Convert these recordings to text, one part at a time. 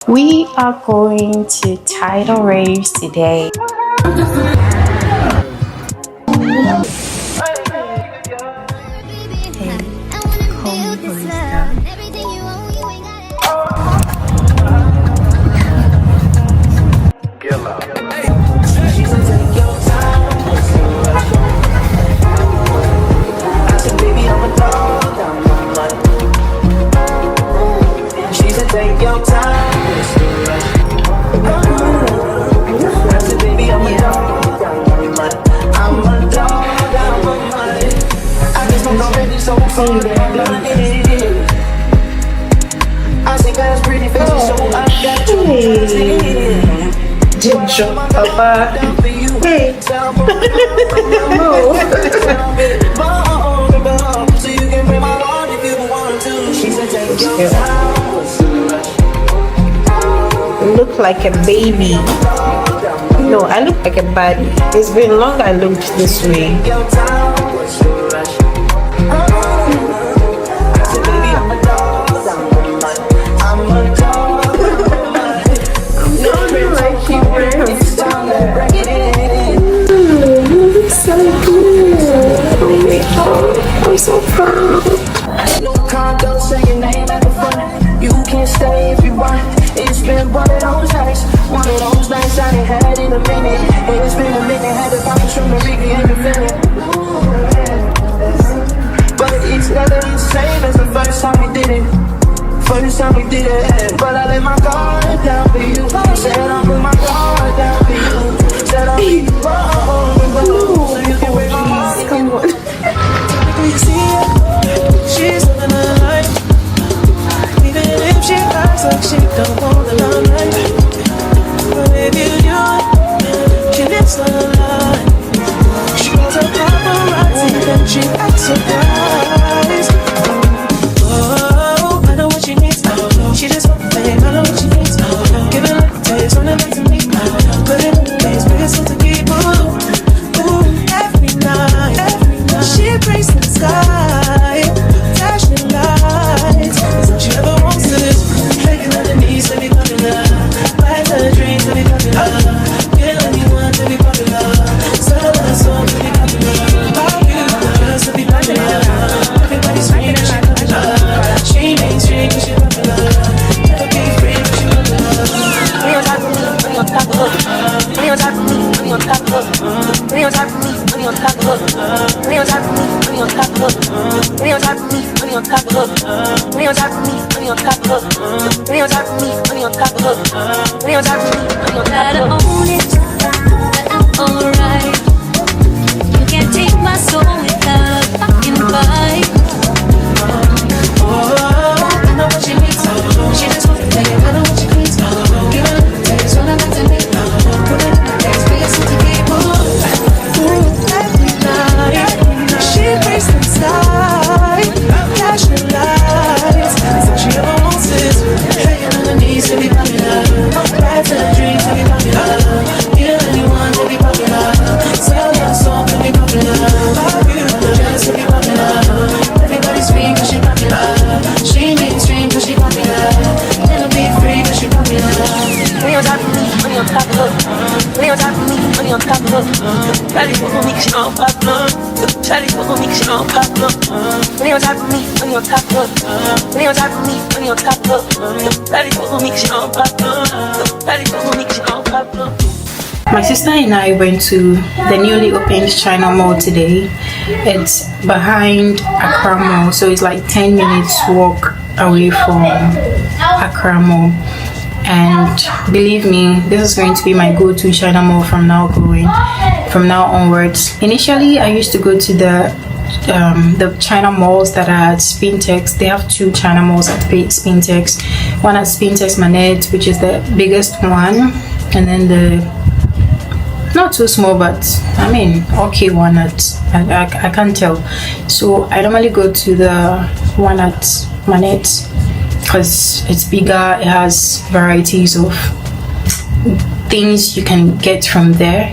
We are going to Tidal Rave today. Take your time. Baby, I'm a dog. I'm a dog. I'm a money. I just don't know, baby, so fun. I think that's pretty face, so I got you. Ginger, Papa. Hey. So you can bring my heart if you want to. She said, take your time. Look like a baby. No, I look like a baddie. It's been long I looked this way. You look so good. I'm so proud. No condo, say your name at the front. You can stay if you want. It's been one of those nights I ain't had in a minute. It's been a minute, had to find from the recreate the feeling. But it's never the same as the first time we did it. But I let my guard down for you. Said I'll put my guard down for you. Said I'll be wrong, so you can break my heart. Come on. You see it? She's living her life. Even if she acts like she don't want the limelight. But if you do it, she lives her life. She calls her paparazzi, then she acts surprised. Oh, I know what she needs. She just wants fame, I know what she needs. Give it like a taste, run it back to me. Put it in the place, bring it so to keep. Ooh, every night, she breaks the sky. Flashing lights, it's all she ever wants to do. Making on the knees to be popular. Buy the dreams to be popular. Kill anyone to be popular. Sell a song to be popular. All you girls to be popular. Everybody's screaming she popular. She mainstream cause she popular. Never be free cause she popular. When you're talking to me, when you're talking to me. When you're talking to me, when you're talking to me. When you're talking to me, when you're talking to me. When you're talking to me, when you're talking to me. When you're talking to me, when you're talking to me. When you're talking to me, when you're talking to me. When you're talking to me, when you're talking to me. When you're talking to me, when you're talking to me. Own it, but I'm alright. You can't take my soul without a fucking fight. Oh, I know what she needs. She just wants to play. I know what she needs. Give her a taste, run it back to me. Put it in the place, bring it so to keep. Every night, she breaks the sky. Flashing lights, that's all she ever wants is begging on her knees to be popular. Back to the dreams to be popular. Kill anyone to be popular. Sell your song to be popular. Just to be popular. Everybody scream cause she popular. She mainstream cause she popular. Never be free cause she popular. When you're talking to me, when you're talking to me. When you're talking to me, when you're talking to me. Ready for me, she don't popular. Ready for me, she don't popular. When you're talking to me, when you're talking to me. When you're talking to me, when you're talking to me. Ready for me, she don't popular. Ready for me, she don't popular. My sister and I went to the newly opened China Mall today. It's behind Accra Mall, so it's like 10 minutes walk away from Accra Mall. And believe me, this is going to be my go-to China Mall from now onwards. Initially, I used to go to the China malls that are at Spintex. They have two China malls at Spintex. One at Spintex Manette, which is the biggest one, and then the not too small, but I mean okay one at I can't tell. So I normally go to the one at Manette because it's bigger. It has varieties of things you can get from there,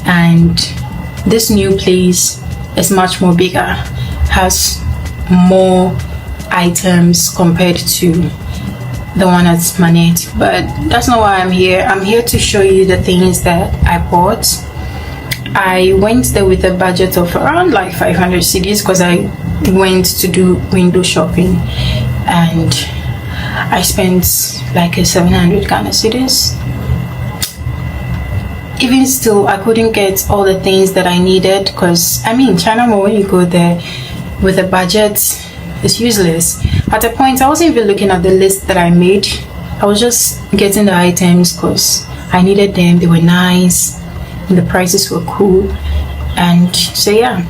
and this new place is much more bigger, has more items compared to the one at Manette. But that's not why I'm here. I'm here to show you the things that I bought. I went there with a budget of around like 500 cedis because I went to do window shopping, and I spent like a 700 Ghana cedis. Even still, I couldn't get all the things that I needed because I mean, China Mall, when you go there with a budget, it's useless. At a point, I wasn't even looking at the list that I made. I was just getting the items because I needed them. They were nice, and the prices were cool. And so yeah,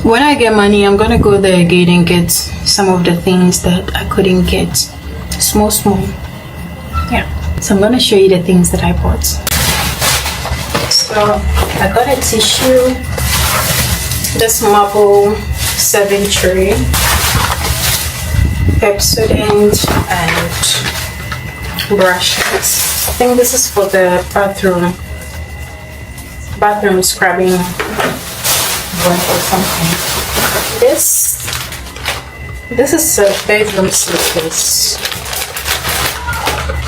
when I get money, I'm gonna go there again and get some of the things that I couldn't get. Small. Yeah. So I'm gonna show you the things that I bought. So I got a tissue, this marble 7 tray, Pepsodent, and brushes. I think this is for the bathroom scrubbing or something. This is a bedroom slippers.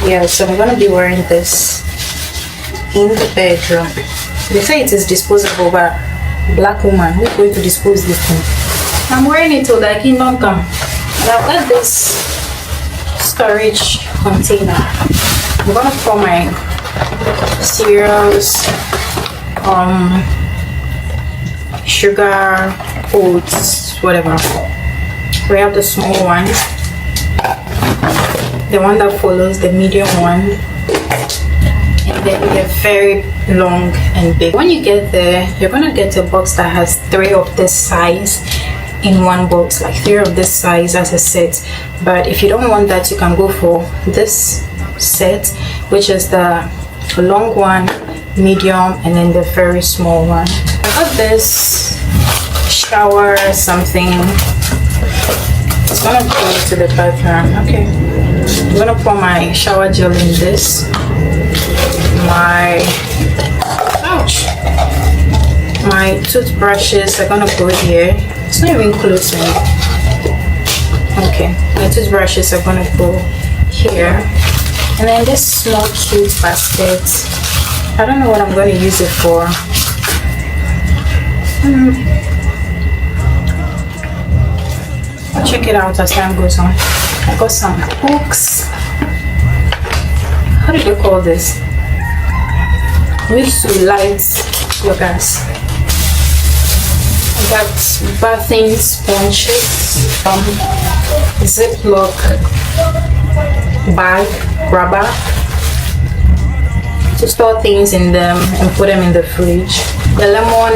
Yeah, so I'm gonna be wearing this in the bedroom. They say it is disposable, but black woman, who's going to dispose this thing? I'm wearing it till the kingdom come. And I've got this storage container. I'm gonna pour my cereals, sugar, oats, whatever. We have the small one, the one that follows the medium one, and then the very long and big. When you get there, you're gonna get a box that has 3 of this size in one box, like 3 of this size as a set. But if you don't want that, you can go for this set, which is the long one, medium, and then the very small one. I got this shower something. It's gonna go into the bathroom. Okay, I'm gonna pour my shower gel in this. My toothbrushes are gonna go here. It's not even close me. Okay, my toothbrushes are gonna go here. And then this small cute basket, I don't know what I'm going to use it for. I'll check it out as time goes on. I got some hooks. How do they call this? Used to light your gas. I got bathing sponges, Ziploc bag, rubber, to store things in them and put them in the fridge. The lemon,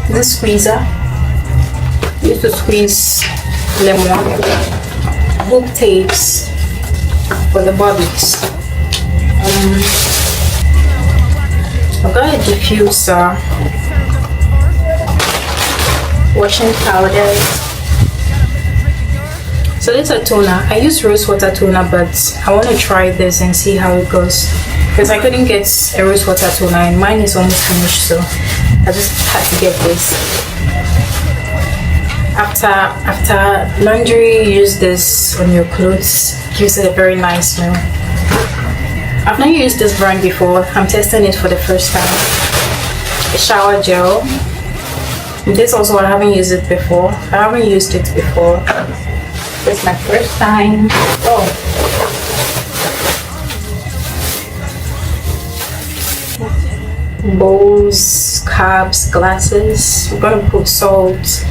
this squeezer, used to squeeze lemon. Hook tapes for the bobbies. I've got a diffuser, washing powder. So this is a toner. I use rose water toner, but I want to try this and see how it goes, because I couldn't get a rose water toner and mine is almost finished, so I just had to get this. After laundry, use this on your clothes. Gives it a very nice smell. I've not used this brand before. I'm testing it for the first time. A shower gel. This also, I haven't used it before. I haven't used it before. It's my first time. Oh. Bowls, cups, glasses. I'm gonna put salt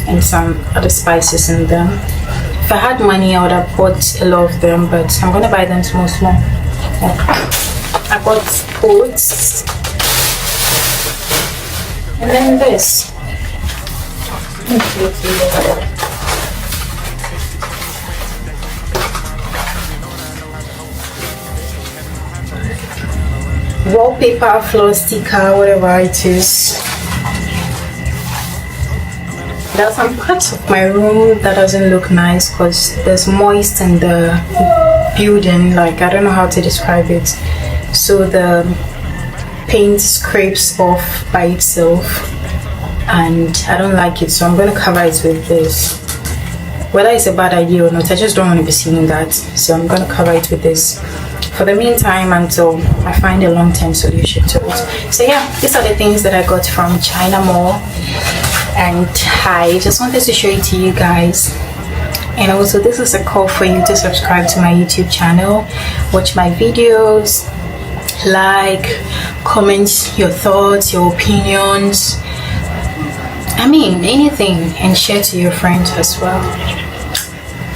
and some other spices in them. If I had money, I would have bought a lot of them, but I'm gonna buy them small. Yeah. I bought oats. And then this. Wallpaper, floor sticker, whatever it is. There are some parts of my room that doesn't look nice because there's moist in the building, like I don't know how to describe it. So the paint scrapes off by itself and I don't like it, so I'm going to cover it with this. whether it's a bad idea or not, I just don't want to be seeing that. So I'm going to cover it with this for the meantime until I find a long-term solution to it. So yeah, these are the things that I got from China Mall, and I just wanted to show it to you guys. And also, this is a call for you to subscribe to my YouTube channel, watch my videos, like, comment your thoughts, your opinions, I mean anything, and share to your friends as well.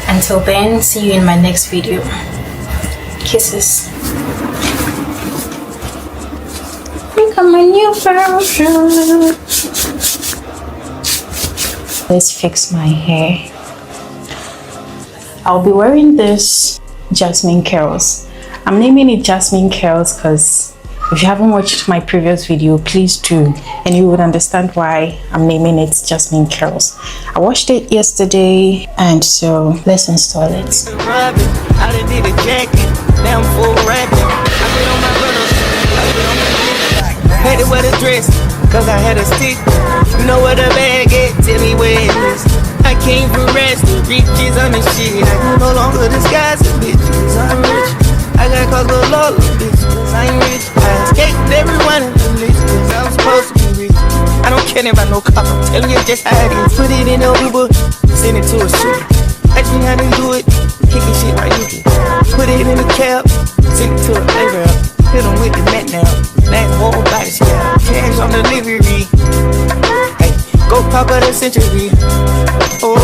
Until then, see you in my next video. Kisses. Look at my new version. Let's fix my hair. I'll be wearing this Jasmine Curls. I'm naming it Jasmine Curls because if you haven't watched my previous video, please do, and you would understand why I'm naming it Jasmine Curls. I watched it yesterday, and so let's install it. Had to wear the dress, cause I had a stick. You know what a bag get, tell me where it is. I came from rest, riches on the shit. I can no longer disguise a bitch, cause I'm rich. I got cause the Lord, bitch, cause I'm rich. I escaped everyone in the list, cause I'm supposed to be rich. I don't care about no cop, I'm telling you just how it is. Put it in a Uber, send it to a shooter. Ask me how to do it, kicking shit like you do. Put it in a cab, send it to a labor. Hit them with the mat now. Last whole body scale. Cash on delivery. Hey, go pop out a century. Oh,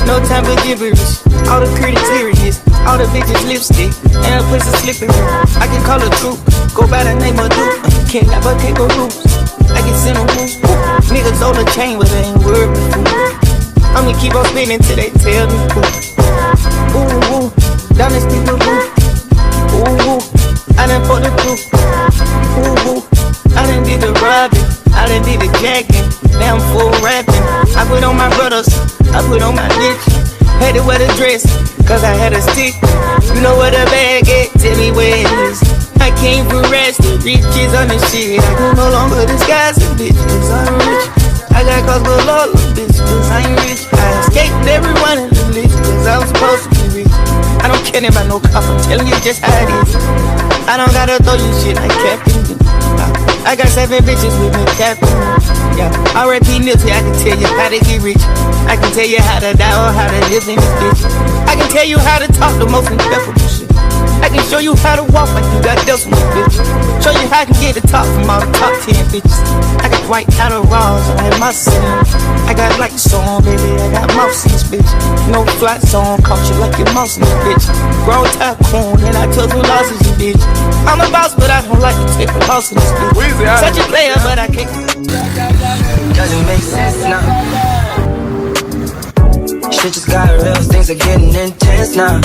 no time for gibberish. All the critics serious. All the bitches lipstick. And a pussy slippery. I can call a troop. Go by the name of Duke. Can't never take a roots. I can send a whoop. Niggas on the chain, but they ain't worried fool. I'ma keep on spinning till they tell me who. Ooh, ooh. Down the steep of roof. Ooh, ooh. I done fought the proof. Ooh, ooh. I done did the robbing. I done did the jacking. Now I'm full rapping. I put on my brothers. I put on my bitch. Had to wear the dress, cause I had a stick. You know where the bag at? Tell me where it is. I came from rest, riches on the shit. I can no longer disguise a bitch, cause I'm rich. I got cause the Lord, bitch, cause I'm rich. I escaped everyone in the list, cause I'm supposed to be rich. I don't care about no cop, I'm telling you just how it is. I don't gotta throw you shit like Captain. I got 7 bitches with me, Captain. Yeah, R.I.P. Nipsey, I can tell you how to get rich. I can tell you how to die or how to live in this bitch. I can tell you how to talk the most incredible shit. I can show you how to walk like you got dealt with, bitch. Show you how I can get the top from all the top 10 bitches. I got white Tidal Rave on my scene. I got lights on, baby, I got mouse in this bitch. No flats on, caught you like your mouse in this bitch. Grown tycoon, and I took some losses, you bitch. I'm a boss, but I don't like to take a loss in this bitch. Such a player, but I can't. Doesn't make sense now. Shit just got real, things are getting intense now.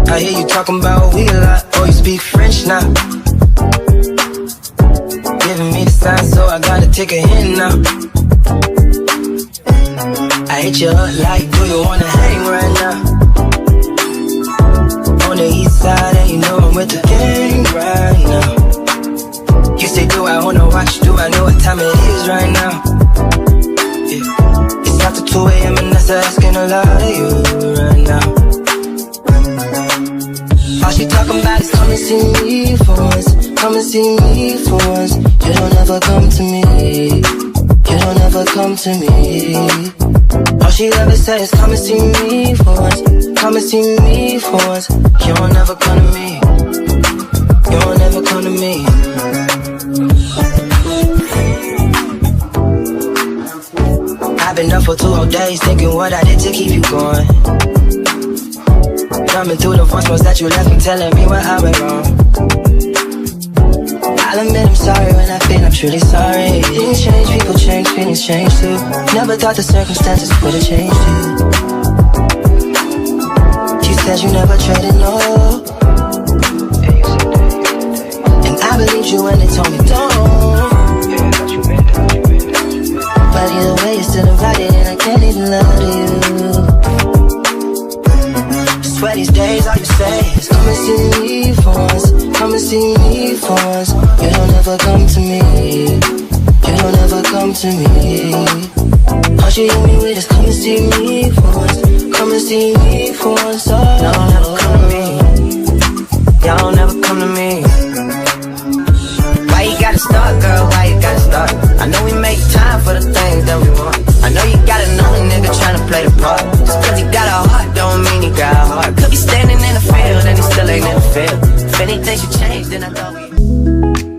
I hear you talking about we a lot, oh you speak French now. Giving me the sign, so I gotta take a hint now. I hit you up like, do you wanna hang right now? On the east side, and you know I'm with the gang right now. You say, do I wanna watch, do I know what time it is right now? Yeah. It's after 2 a.m. and that's asking a lot of you right now. All she talking about is come and see me for once. Come and see me for once. You don't ever come to me. You don't ever come to me. All she ever says is come and see me for once. Come and see me for once. You don't ever come to me. You don't ever come to me. I've been up for 2 whole days thinking what I did to keep you going. Coming through the voice notes that you left me, telling me what I went wrong. I'll admit I'm sorry when I feel I'm truly sorry. Things change, people change, feelings change too. Never thought the circumstances would have changed you. You said you never traded, no. And I believed you when they told me don't. But either way you're still invited and I can't even lie to you. Swear these days all you say is come and see me for once. Come and see me for once. You don't ever come to me. You You don't ever come to me. All she hit me with is come and see me for once. Come and see me for once. Oh, y'all never come to me. Y'all never come to me. Why you gotta start, girl? Why you gotta start? I know we make time for the things that we want. I know you got a lonely nigga tryna play the part. Just cause he got a heart don't mean he got a heart. Could be standing in the field and he still ain't in the field. If anything should change, then I thought we